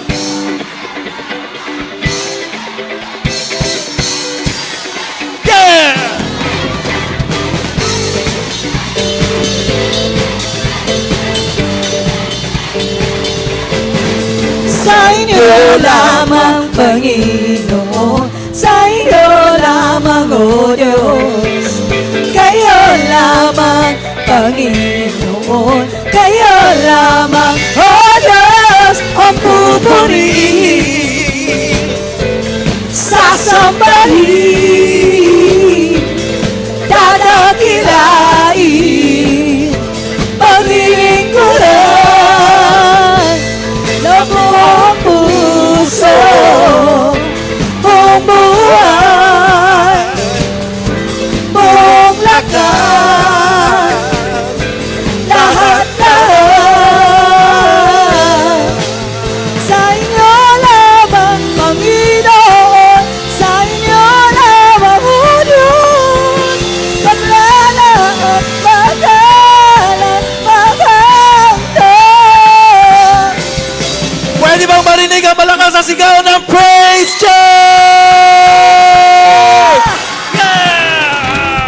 Speaker 2: Yeah!
Speaker 1: Sa inyo lamang, Panginoon, sa inyo lamang, O Diyos. Kayo lamang, Panginoon, kayo lamang, O Diyos, ang pupurihin, sasambahin, dadakilain, paglilingkuran ng buong puso, buong buhay, buong lakas, lahat-lahat. Sa inyo lamang, Panginoon, sa inyo lamang, O Diyos, paglalaan, pagkalan, paghantar.
Speaker 2: Pwede bang marinig ang malakas sa sigaw ng Praise Church? Yeah!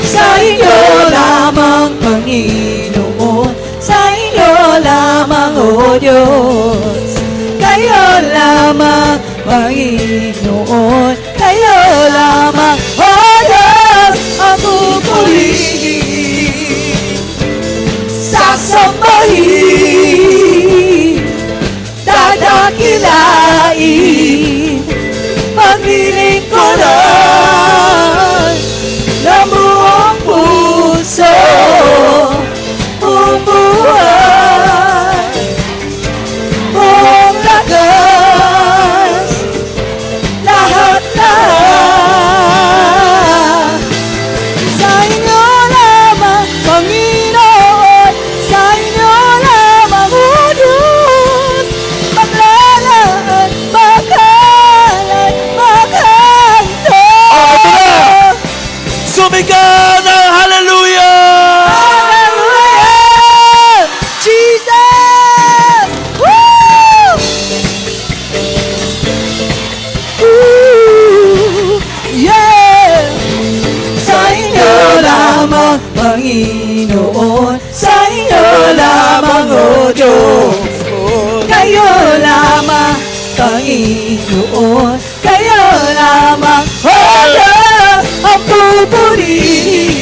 Speaker 1: Sa inyo lamang, Panginoon, sa inyo lamang, O Diyos. Kayo lamang, Panginoon, kayo lamang, O Diyos, ang pupurihin, sasambahin, dadakilain, paglilingkuran ng buong puso, buong buhay, buong lakas, lahat-lahat. Sa inyo lamang, Panginoon, sa inyo lamang, O Diyos, paglalaan, pagkalan, paghantar.
Speaker 2: Sumigaw ng hallelujah!
Speaker 1: Hallelujah! Jesus! Woo! Ooh, yeah! Sa inyo lamang, Panginoon, sa inyo lamang, O Diyos. Kayo lamang, Panginoon, kayo lamang, O Diyos, ang pupurihin,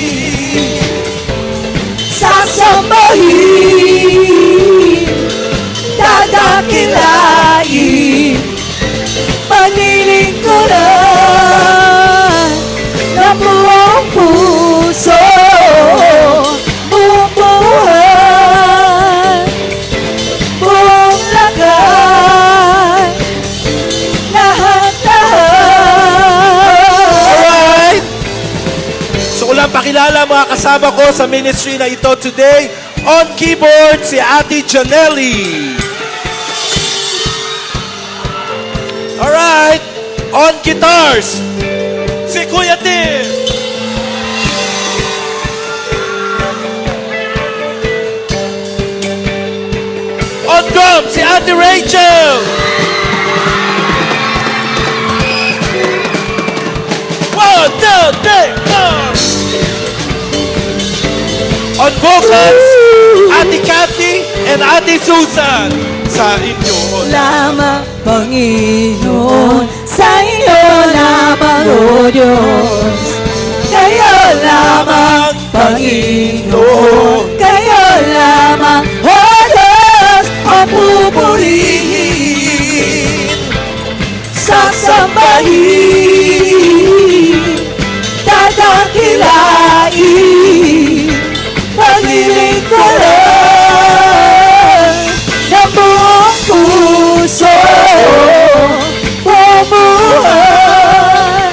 Speaker 1: sasambahin, dadakilain, paglilingkuran ng buong puso, buong buhay, buong lakas,
Speaker 2: Ipakilala mga kasama ko sa ministry na ito today. On keyboard, si Ate Janelli. Alright. On guitars, si Kuya Tim. On drums, si Ate Rachel. One, two, three, four. On vocals, Ate Kathy and Ate Susan. Sa inyo
Speaker 1: lamang, Panginoon, sa iyo lamang, O Diyos. Kayo lamang, Panginoon, kayo lamang, O Diyos, ang pupurihin, sasambahin, dadakilain, paglilingkuran ng buong puso, bumuhay,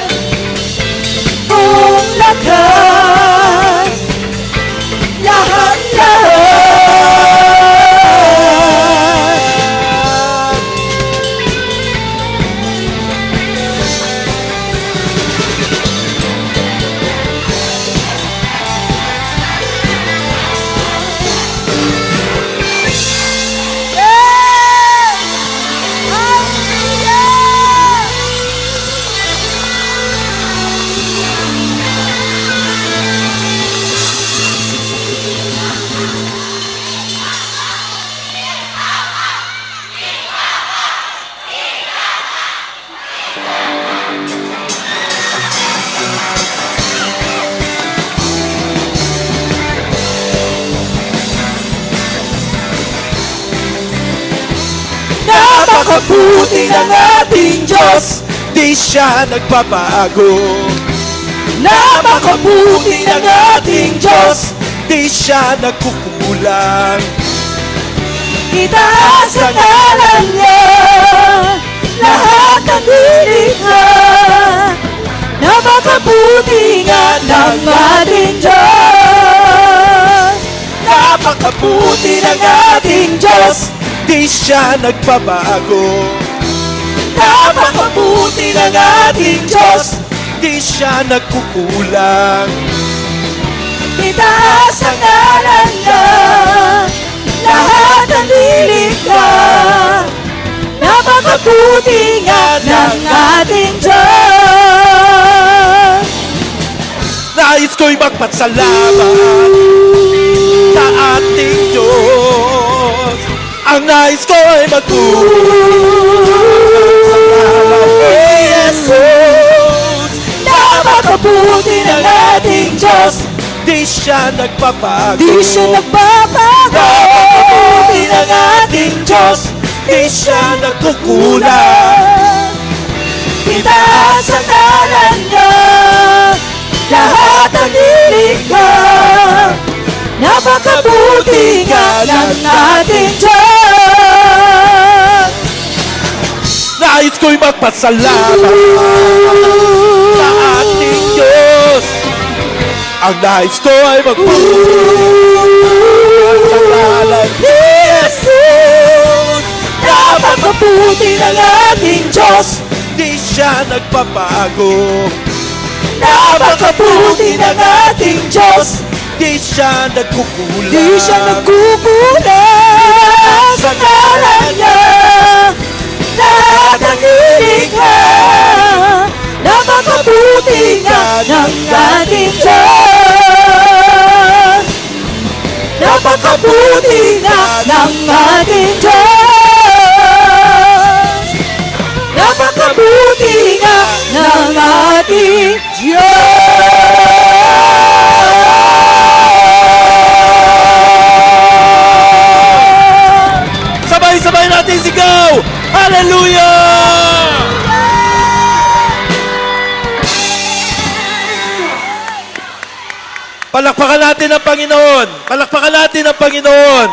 Speaker 1: buong lakas, lahat-lahat.
Speaker 2: Napakabuti ng ating Diyos, di siya nagbabago. Napakabuti ng ating Diyos, di siya nagkukulang.
Speaker 1: Itaas ang ngalan niya, lahat ng nilikha. Napakabuti nga ng ating Diyos.
Speaker 2: Napakabuti ng ating Diyos, di siya nagbabago. Napakabuti ng ating Diyos, di siya nagkukulang.
Speaker 1: Itaas ang ngalan niya, lahat ng nilikha. Napakabuti nga ng ating Diyos.
Speaker 2: Nais ko'y magpasalamat sa ating Diyos. Ang nais ko'y magpasalamat kay Jesus.
Speaker 1: Napakabuti ng ating Diyos,
Speaker 2: Di siya nagbabago.
Speaker 1: di siya nagbabago.
Speaker 2: Napakabuti ng ating Diyos, di siya nagkukulang.
Speaker 1: Itaas ang ngalan niya, lahat ang nilikha. Napakabuti nga ng ating Diyos.
Speaker 2: Nais ko'y magpasalamat sa ating Diyos. Ang nais ko ay magpasalamat ni Jesus.
Speaker 1: Napakabuti ng ating Diyos,
Speaker 2: Di siya nagbabago.
Speaker 1: napakabuti ng ating Diyos.
Speaker 2: Di siya nagkukulang.
Speaker 1: Di siya nagkukulang sa ngalan niya, lahat ang nilikha. Napakabuti nga ng ating Diyos. Napakabuti nga ng ating Diyos. Napakabuti nga ng ating Diyos.
Speaker 2: Sabay-sabay natin sigaw! Hallelujah! Palakpakan natin ang Panginoon. Palakpakan natin ang Panginoon.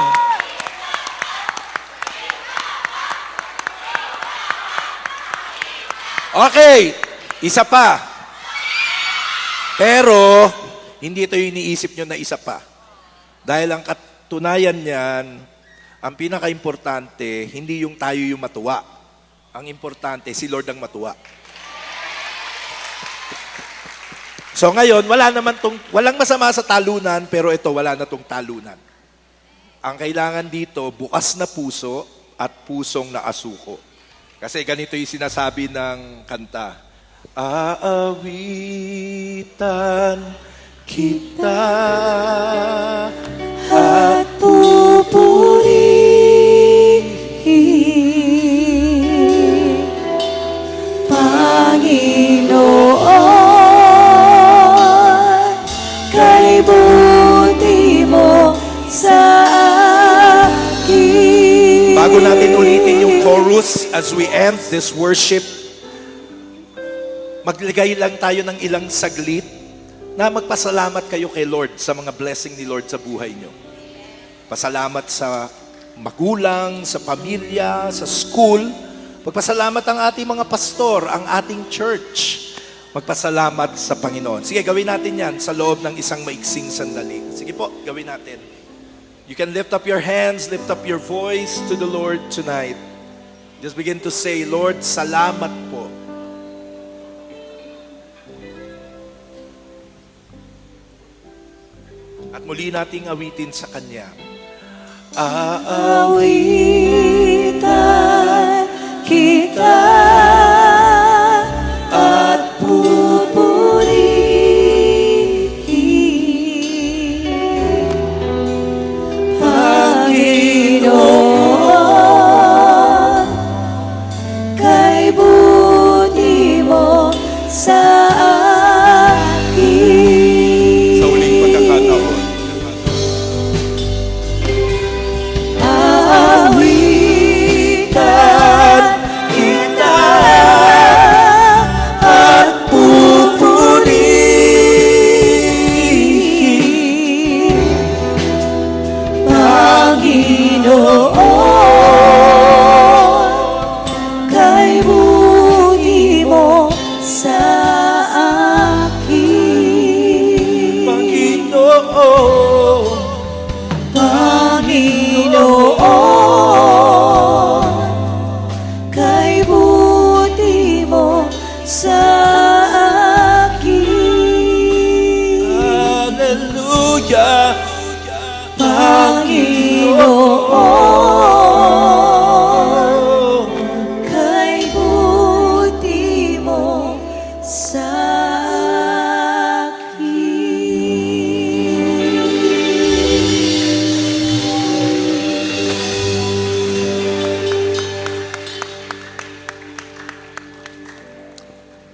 Speaker 2: Okay, isa pa. Pero, hindi ito yung iniisip nyo na isa pa. Dahil ang katunayan niyan, ang pinaka-importante, hindi yung tayo yung matuwa. Ang importante, si Lord ang matuwa. So ngayon, walang masama sa talunan, pero ito, wala na tong talunan. Ang kailangan dito, bukas na puso at pusong naasuko. Kasi ganito yung sinasabi ng kanta. Aawitan kita
Speaker 1: At pupurihin Panginoon Kay buti mo sa akin.
Speaker 2: Bago natin ulitin yung chorus as we end this worship, maglagay lang tayo ng ilang saglit na magpasalamat kayo kay Lord sa mga blessing ni Lord sa buhay nyo. Pasalamat sa magulang, sa pamilya, sa school. Magpasalamat ang ating mga pastor, ang ating church. Magpasalamat sa Panginoon. Sige, gawin natin yan sa loob ng isang maiksing sandali. Sige po, gawin natin. You can lift up your hands, lift up your voice to the Lord tonight. Just begin to say, Lord, salamat po. At muli nating awitin sa Kanya.
Speaker 1: Awitan kita at pupurihin Panginoon kay buti mo sa akin.
Speaker 2: Sa uling pagkakataon.
Speaker 1: Awitan kita at pupurihin Panginoon kay buti mo sa akin.
Speaker 2: Panginoon.
Speaker 1: Panginoon, kay buti mo sa akin.
Speaker 2: Hallelujah.
Speaker 1: Panginoon, kay buti mo sa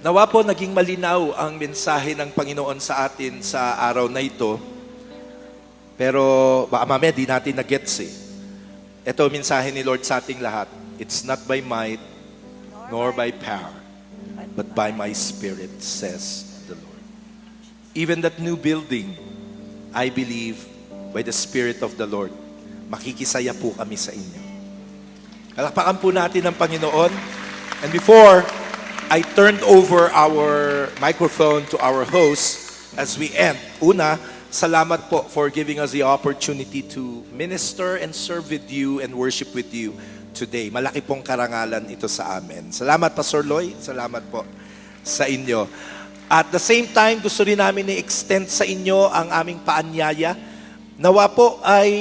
Speaker 2: Nawa po naging malinaw ang mensahe ng Panginoon sa atin sa araw na ito. Pero baka mamaya di natin na-gets eh. Ito ang mensahe ni Lord sa ating lahat. It's not by might, nor by power, but by my Spirit, says the Lord. Even that new building, I believe, by the Spirit of the Lord, makikisaya po kami sa inyo. Palakpakan po natin ang Panginoon. And before I turned over our microphone to our host as we end. Una, salamat po for giving us the opportunity to minister and serve with you and worship with you today. Malaki pong karangalan ito sa amin. Salamat, Pastor Loy. Salamat po sa inyo. At the same time, gusto rin namin i-extend sa inyo ang aming paanyaya. Nawa po ay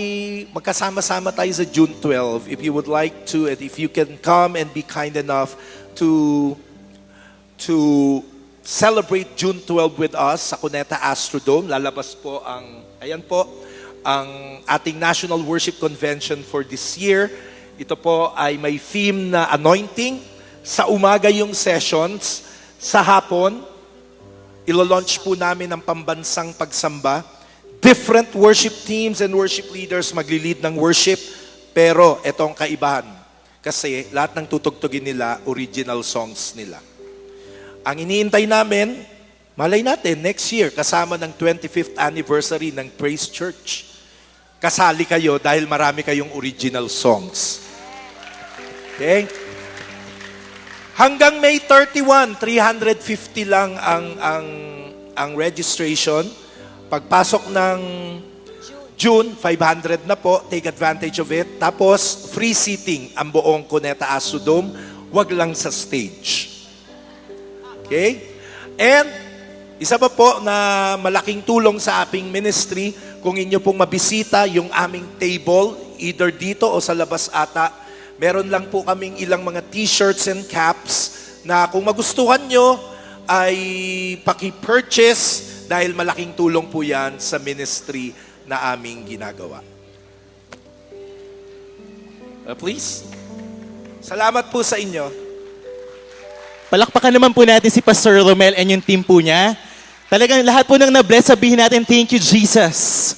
Speaker 2: magkasama-sama tayo sa June 12. If you would like to, and if you can come and be kind enough to celebrate June 12 with us sa Cuneta Astrodome. Lalabas po ang ating National Worship Convention for this year. Ito po ay may theme na anointing. Sa umaga yung sessions. Sa hapon, ilo-launch po namin ang pambansang pagsamba. Different worship teams and worship leaders magli-lead ng worship. Pero itong kaibahan. Kasi lahat ng tutugtugin nila, original songs nila. Ang iniintay namin, malay natin, next year, kasama ng 25th anniversary ng Praise Church. Kasali kayo dahil marami kayong original songs. Okay? Hanggang May 31, 350 lang ang registration. Pagpasok ng June, 500 na po. Take advantage of it. Tapos, free seating ang buong Cuneta Asu Dome. Wag lang sa stage. Okay? And, isa pa po na malaking tulong sa aming ministry, kung inyo pong mabisita yung aming table, either dito o sa labas ata, meron lang po kaming ilang mga t-shirts and caps na kung magustuhan nyo, ay paki-purchase dahil malaking tulong po yan sa ministry na aming ginagawa. Please. Salamat po sa inyo.
Speaker 1: Palakpakan naman po natin si Pastor Romel and yung team po niya. Talagang lahat po nang na-bless, sabihin natin, thank you, Jesus.